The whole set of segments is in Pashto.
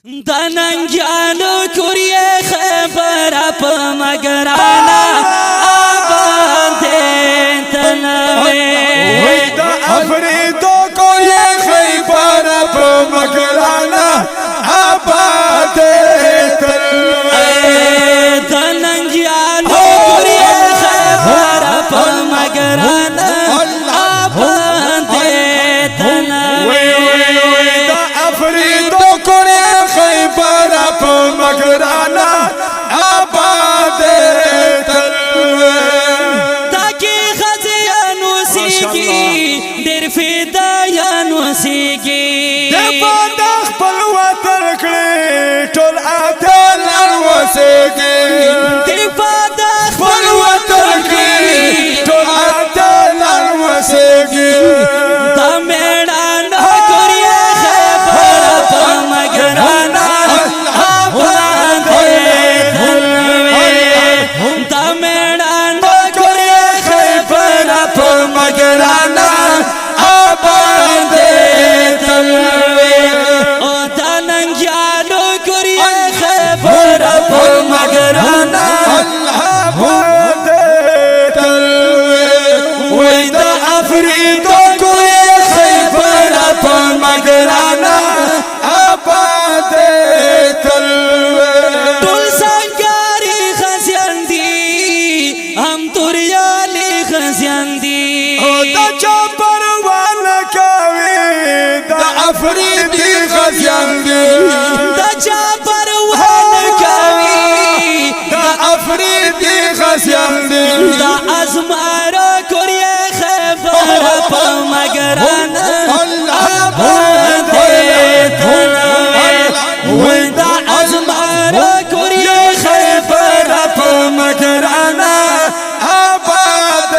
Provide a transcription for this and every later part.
دننګیانو کوریه خبر په مګرانا آباد تنوي وای دا افریدو کوریه خبر په مګرانا آباد تنوي دننګیانو کوریه خبر په مګرانا آباد تنوي وای دا افریدو کوریه خبر په مګرانا آباد تنوي تاکي خزيانو سيكي در فدايانو سيكي د خپل وطن کړي ټول اتل وسېږي د خپل وطن کړي ټول اتل وسېږي دا میړانه کوریه خبر په مګرانا آباد تنوي دا میړانه کوریه خبر په مګرانا آباد تنوي او دا ننګیانو کوریه خبر په مګرانا آباد تنوي وای دا افریدو کوریه خبر په مګرانا آباد تنوي ټول سنگاري خزيان دي هم توريالي خزيان دي دا چا پروا نه کوي دا افریدي خزیان دي دا چا پروا نه کوي دا افریدي خزیان دي دا ازمارو کوریه خبر په مګرانا آباد تنوي وای دا ازمارو کوریه خبر په مګرانا آباد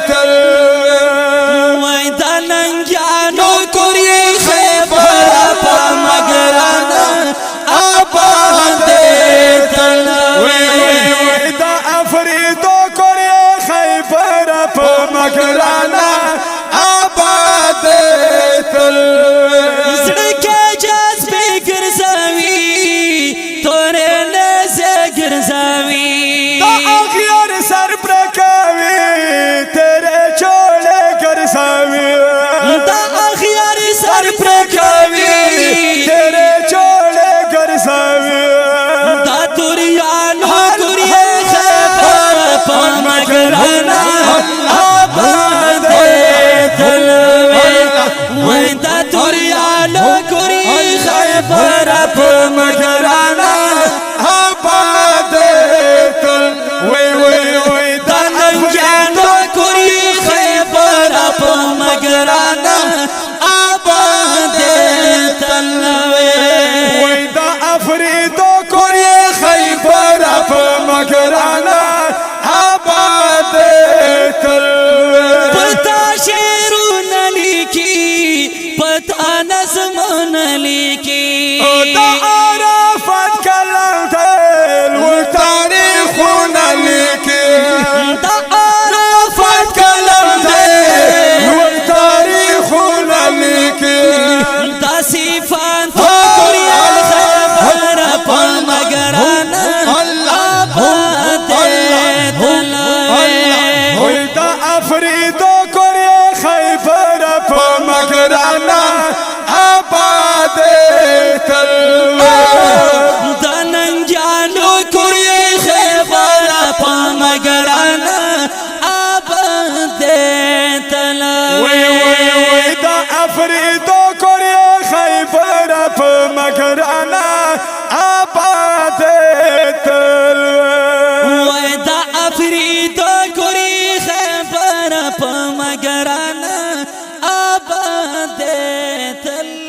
تنوي وای دا ننګیانو کوریه خبر په مګرانا آباد تنوي وای دا افریدو کوریه خیبر په مګرانا آباد تنوي زړه کې جذبې ګرځوي تورې نزه ګرځوي دا اغیار سر پرکاوی تیرے چوڑے گرساوی دا اخیار سر پرکوي تیرے چوڑے گرساوی دا توریانو کوریه خبر په مګرانا آباد تنوي وای دا توریانو کوریه خبر په مګرانا آباد تنوي وی دا ننګیانو کوریه خبر په مګرانا آباد تنوي وی دا افریدو کوری خیبر په مګرانا آباد تنوي پتا شیرونه لیکي پتا نظمونه لیکي دا عرفات کلام دل و تاریخونه لیکي دا عرفات کلم و دی تاریخونه لیکي دا صفات کوریه خبر په مګرانا آباد تنوي وی دا افریدو کوری خیبر په مګرانا آباد تنوي دا ننګیانو کوریه خبر په مګرانا آباد تنوي وی دا افریدو کوری خیبر په مګرانا آباد تنوي وای دا افریدو کوریه خبر په مګرانا آباد تنوي